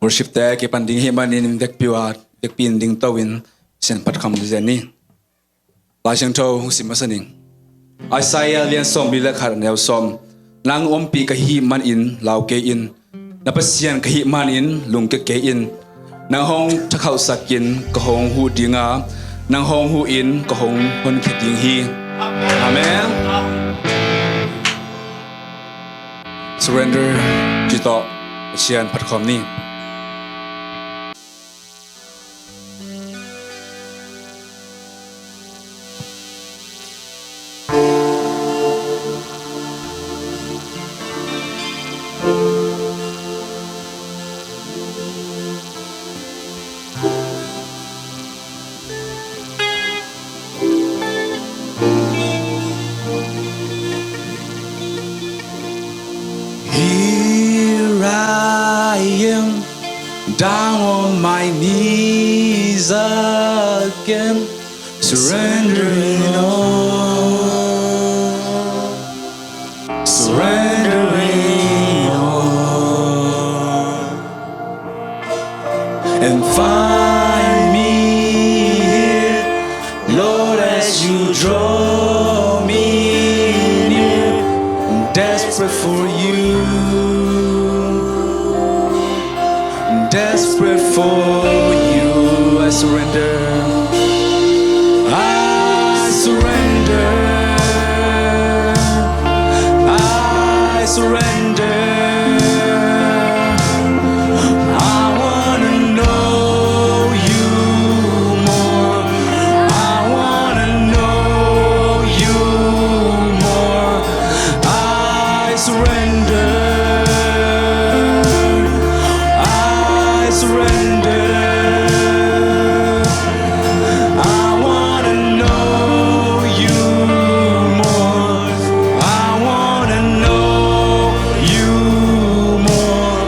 worship te ke panding hi manin biakpin ding tawin sen pat kham zeni la jang tho husim masaning Isaiah lian som bila khar neu som lang ompi ka hi man in lau ke in na pasian ka hi man in lung ke in nang hong thakau sakin ka hong hu dinga nang hong hu in ka hong hon khiding hi amen surrender jito sian pat khom ni down on my knees again, surrendering all, surrendering all, and find me here, Lord, as you draw me near, I'm desperate for you. Desperate for you, I surrender. I surrender. I surrender. I wanna know you more. I wanna know you more. I surrender. Surrender. I wanna know you more. I wanna know you more.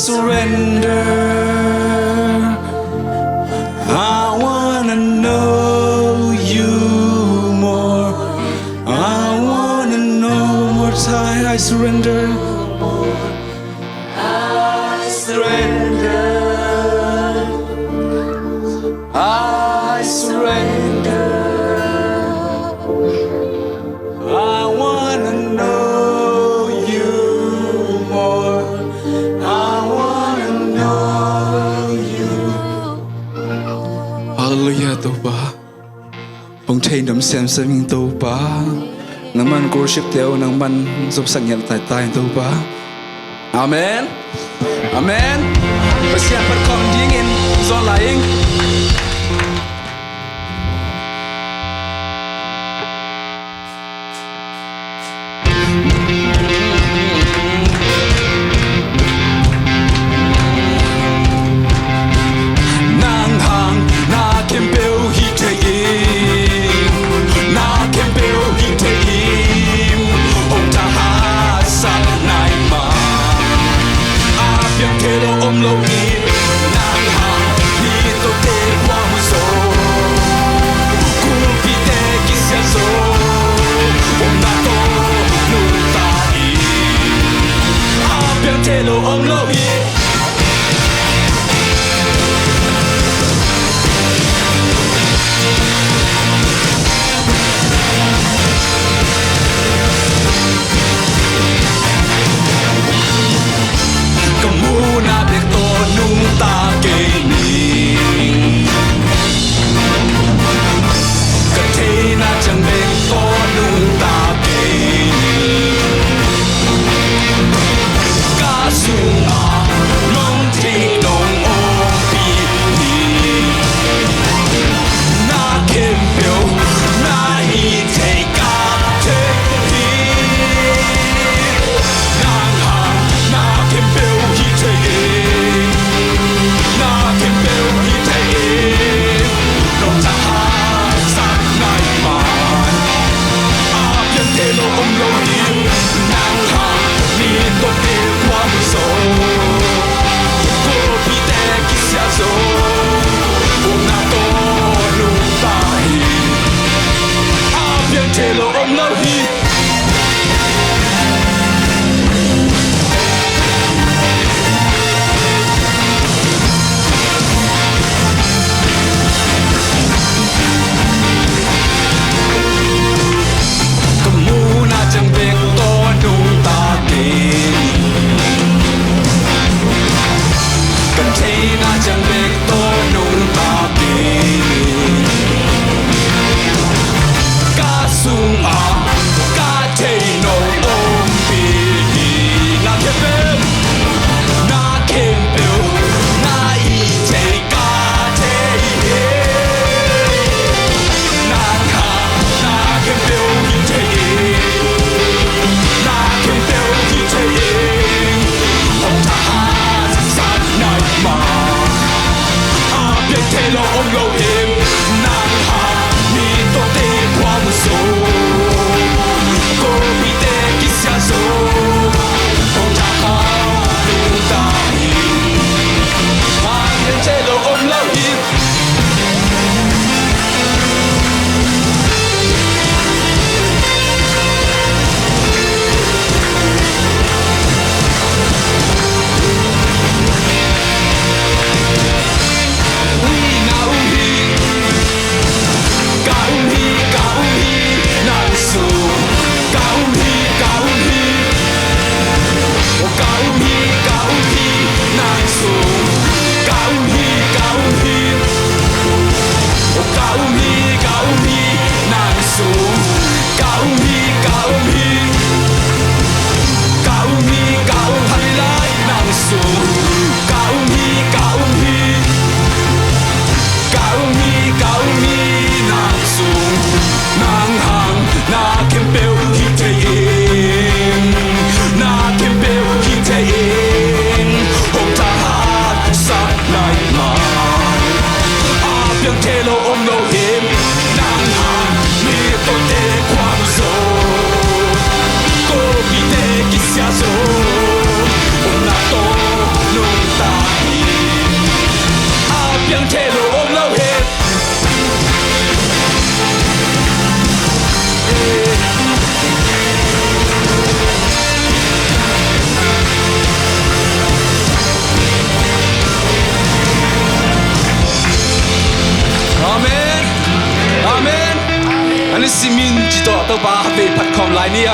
surrender. I wanna know you more. I wanna know one more time. I surrender. I surrender. I surrender. I wanna know you more. I wanna know you. Hallelujah, Topan. Ông thầy nắm xem mình Topan. Nang man worship teo nang man giúp sang nhận tại tai Topan. Amen. Amen. Besian perkom dingin zon laing. tàu ba về phật khom lại nia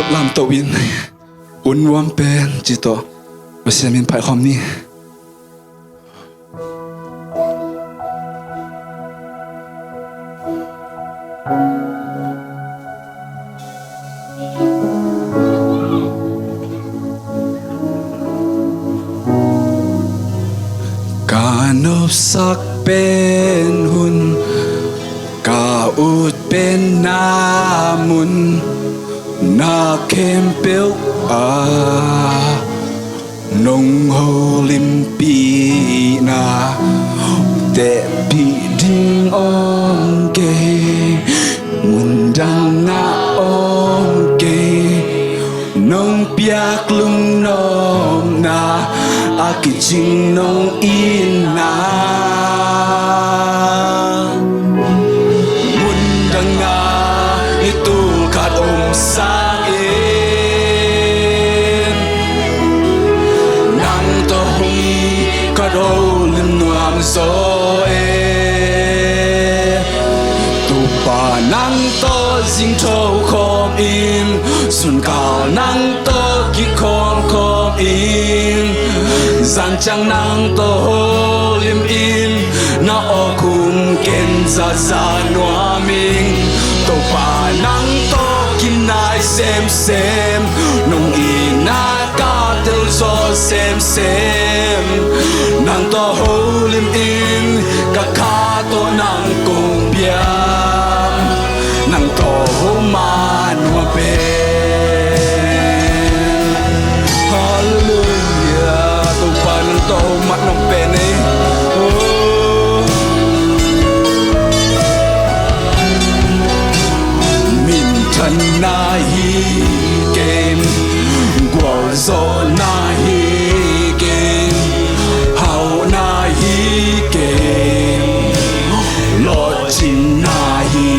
làm tàu in uốn uốn pen chỉ to và xem mình phải không nhỉ cả nộp sắc bên hun cả út bên namun na kem bel nong ho limpi na te pi ding on ge mundang na on ge nong piak lung nom na akijing nong in na mundang na itu kat om sang e so e tu pa nang to jing thâu khom in sun cao nang to ki khom in zan chang nang to lim in na o kum ken za za noa ming tu pa nang to kim nai sem nong in na ka tel so sem nang to ho lim in ka kha to nang kong biam nang to ho man wa pe hallelujah to pa nang to mat nong pe ne min than na hi kem gwa zo na hi kem hao na hi kem lo chin na hi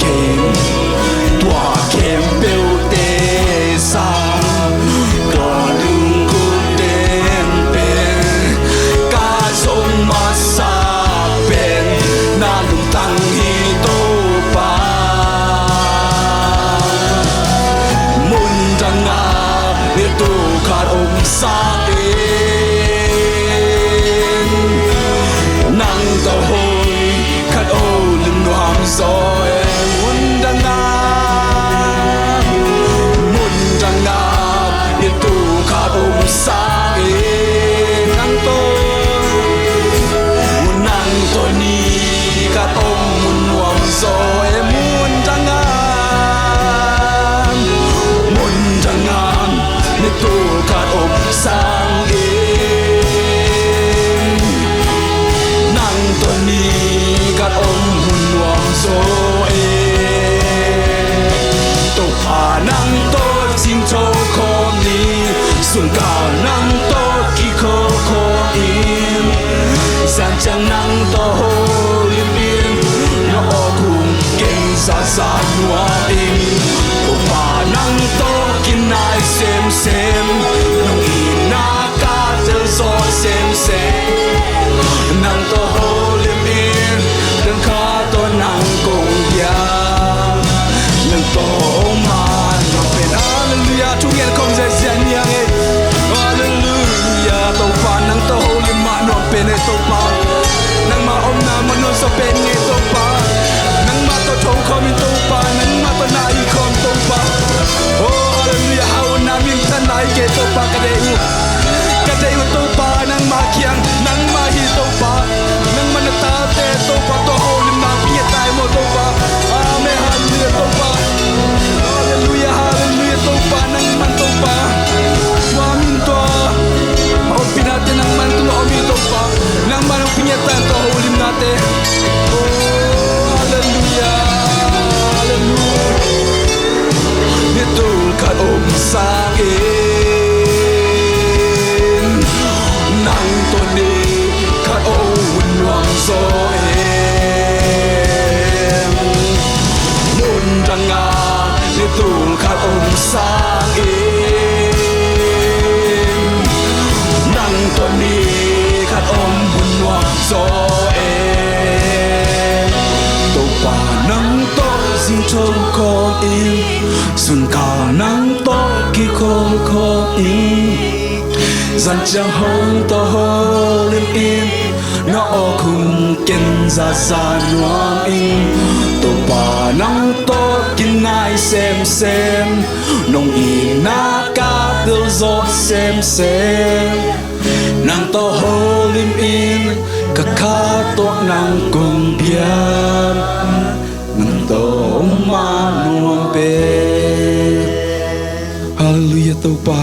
kem tua kem beu te sang ga dung ku ten pen ka zon ma sa pen na lung tang hi to pa mun dang na le tu khat om sa en nang to hoi khat o lim nuam so mun dang na le tu khat om sa en nang to ni khat om mun nuam so mun dang na le tu khat om sang en nang to ni khat om mun nuam so to pa nang to jing cho khom ni sun ka nang to ki kho in san chang nang to ho lim in no o kum ken sa sa nuo in to pa nang to kin nai sem nong in na ka tel so sem nang to ho lim in dang kha to nang kong ya nang to man no pen hallelujah tu yen kong ze zen yang e hallelujah to pa nang to ho lim ma no pen e to pa nang ma om na ma no so pen e to pa nang ma to thong khom in to pa nang ma to na i khom to pa oh hallelujah how na min tan nai ke to pa ka de u to pa nang ma kyang nang ma hi to pa nang ma na ta te to pa to ho lim na pi tai mo to pa amen hallelujah to pa hallelujah to pa nang man to pa wa min to o pinate nang man to o mi to pa nang man ang pinyatan to ho lim nate oh hallelujah nito khat om sang en nang to ni khat o win wang so em mun rang nga nito khat om sang en nang to ni khat om win wang so em to pa nang to jing chong khom in sun ka nang to ki khom in zan chang hong to ho lim in na o kum ken za za nuam in to pa nang to kin nai sem nong in na ka tel zo sem nang to ho lim in ka kha to nang kong biam nang to ma nuam pe hallelujah to pa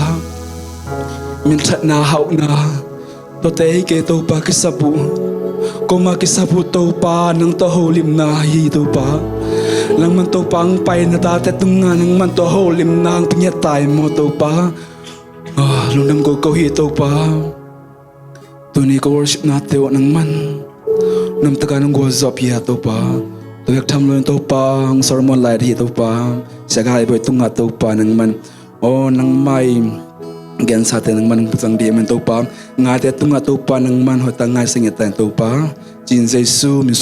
min that na hau na to te ke to pa ki sabu ko ma ki sabu to pa nang to ho lim na hi to pa lang man to pang pai na ta te tung nga nang man to ho lim nang pinya tai mo to pa lungdam ko hi to pa tu ni ko worship na te wa nang man nam ta ka nang go zop ya to pa to yak tham lo to pa ang sermon lai hi to pa sa gai boy tung nga to pa nang man o nang mai gen sa te nang man putang di men Topan nga te tunga Topan nang man hotang ngai singet tan Topa Jin Jesu mi